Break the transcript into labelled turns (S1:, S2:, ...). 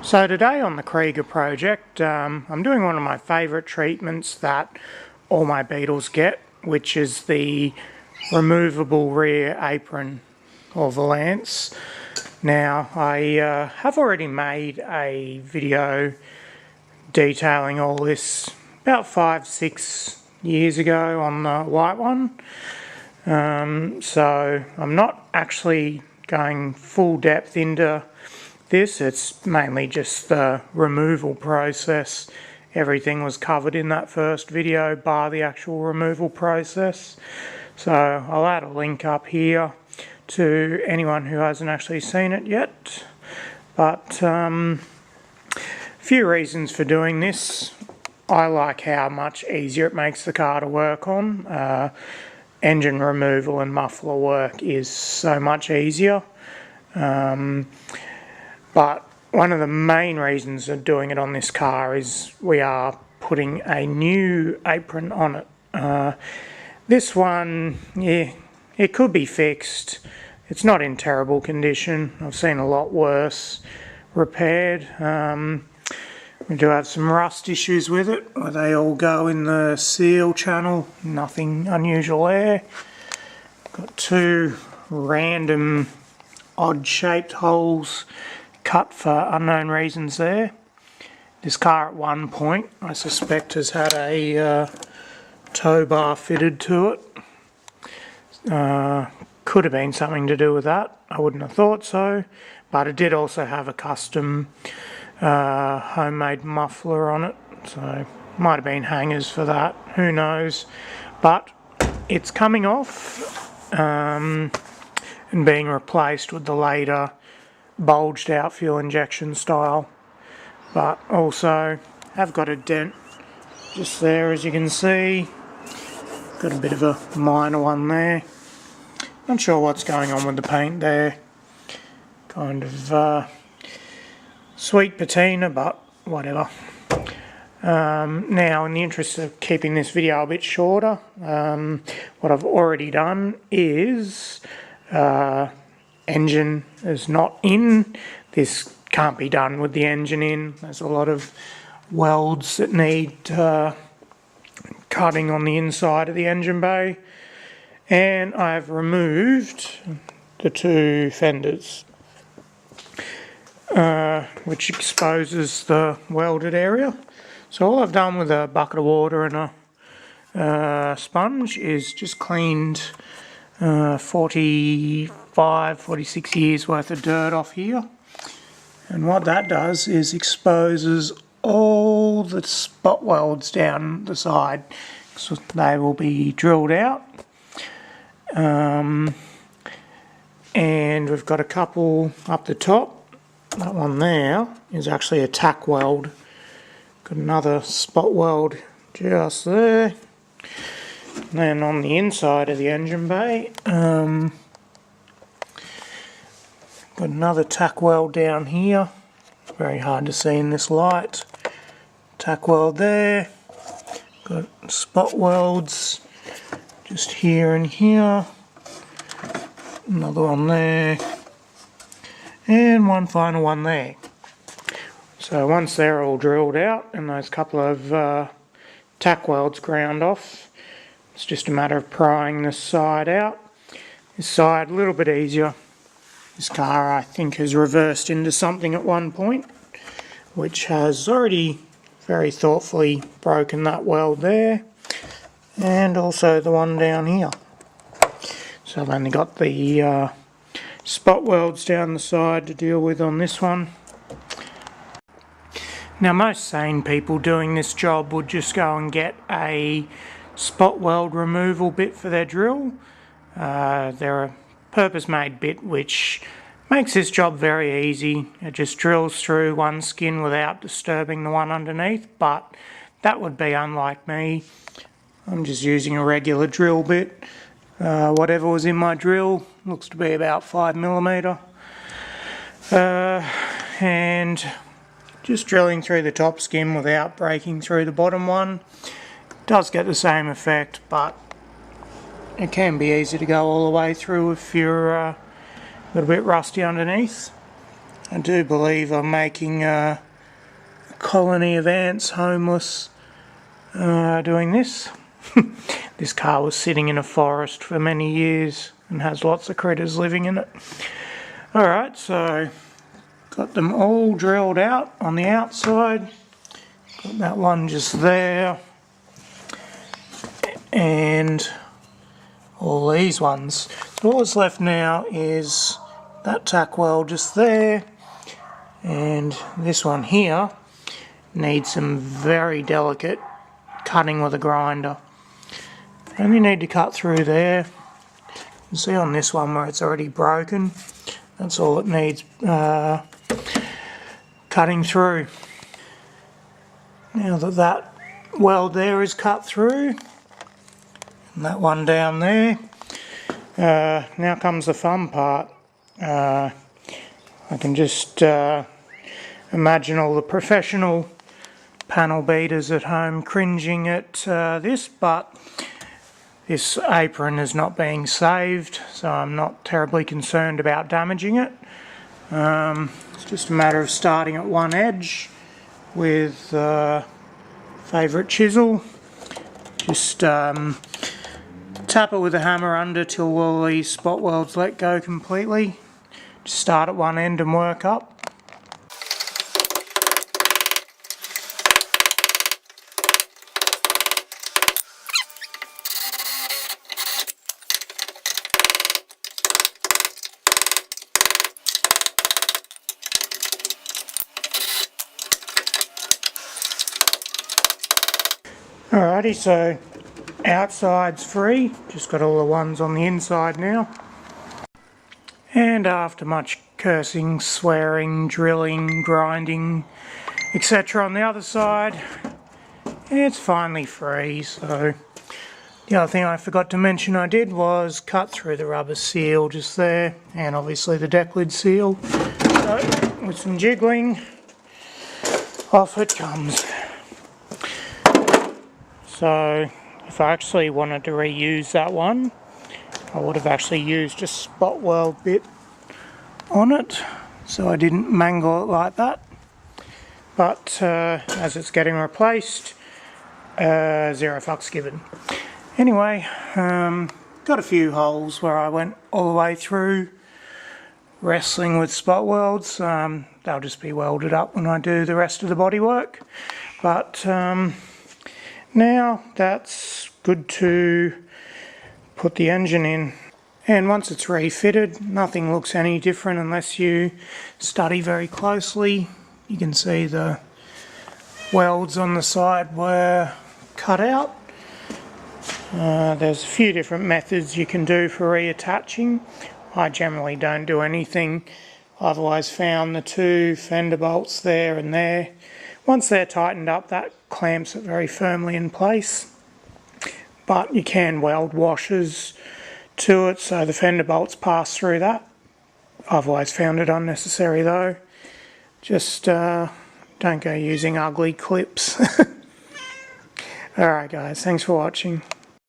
S1: So today on the Kreiger Project, I'm doing one of my favourite treatments that all my Beetles get, which is the removable rear apron or valance. Now, I have already made a video detailing all this about 5-6 years ago on the white one. So I'm not actually going full depth into this. It's mainly just the removal process. Everything was covered in that first video bar the actual removal process. So I'll add a link up here to anyone who hasn't actually seen it yet. But a few reasons for doing this. I like how much easier it makes the car to work on. Engine removal and muffler work is so much easier. But one of the main reasons of doing it on this car is we are putting a new apron on it. This one, yeah, it could be fixed. It's not in terrible condition. I've seen a lot worse repaired. We do have some rust issues with it. They all go in the seal channel. Nothing unusual there. Got two random odd-shaped holes cut for unknown reasons there. This car at one point, I suspect, has had a tow bar fitted to it. Could have been something to do with that. I wouldn't have thought so, but it did also have a custom homemade muffler on it, so might have been hangers for that, who knows. But it's coming off and being replaced with the later bulged out fuel injection style, but also have got a dent just there, as you can see. Got a bit of a minor one there. Not sure what's going on with the paint there. Kind of sweet patina, but whatever. Now, in the interest of keeping this video a bit shorter, what I've already done is engine is not in. This can't be done with the engine in. There's a lot of welds that need cutting on the inside of the engine bay, and I've removed the two fenders, which exposes the welded area. So all I've done with a bucket of water and a sponge is just cleaned 46 years worth of dirt off here, and what that does is exposes all the spot welds down the side, so they will be drilled out. And we've got a couple up the top. That one there is actually a tack weld. Got another spot weld just there. And then on the inside of the engine bay, got another tack weld down here. Very hard to see in this light. Tack weld there. Got spot welds just here and here. Another one there. And one final one there. So once they're all drilled out and those couple of tack welds ground off, it's just a matter of prying this side out. This side a little bit easier. This car, I think, has reversed into something at one point, which has already very thoughtfully broken that weld there, and also the one down here. So I've only got the spot welds down the side to deal with on this one. Now, most sane people doing this job would just go and get a spot weld removal bit for their drill. They're a purpose-made bit which makes this job very easy. It just drills through one skin without disturbing the one underneath, but that would be unlike me. I'm just using a regular drill bit. Whatever was in my drill looks to be about 5mm. And just drilling through the top skin without breaking through the bottom one does get the same effect, but it can be easy to go all the way through if you're a little bit rusty underneath. I do believe I'm making a colony of ants homeless doing this. This car was sitting in a forest for many years and has lots of critters living in it. Alright, so got them all drilled out on the outside. Got that one just there. And all these ones. So all that's left now is that tack weld just there. And this one here needs some very delicate cutting with a grinder. Only need to cut through there. You can see on this one where it's already broken, that's all it needs cutting through. Now that that weld there is cut through, and that one down there, now comes the fun part. I can just imagine all the professional panel beaters at home cringing at this, but this apron is not being saved, so I'm not terribly concerned about damaging it. It's just a matter of starting at one edge with favourite chisel. Just tap it with a hammer under till all these spot welds let go completely. Just start at one end and work up. Alrighty, so outside's free, just got all the ones on the inside now. And after much cursing, swearing, drilling, grinding, etc. on the other side, it's finally free. So the other thing I forgot to mention I did was cut through the rubber seal just there, and obviously the deck lid seal. So with some jiggling, off it comes. So if I actually wanted to reuse that one, I would have actually used a spot weld bit on it, so I didn't mangle it like that. But as it's getting replaced, 0 fucks given. Anyway, got a few holes where I went all the way through wrestling with spot welds. They'll just be welded up when I do the rest of the bodywork. But now that's good to put the engine in. And once it's refitted, nothing looks any different unless you study very closely. You can see the welds on the side were cut out. There's a few different methods you can do for reattaching. I generally don't do anything. I've always found the two fender bolts there and there. Once they're tightened up, that clamps it very firmly in place. But you can weld washers to it so the fender bolts pass through that. I've always found it unnecessary though. Just don't go using ugly clips. Alright guys, thanks for watching.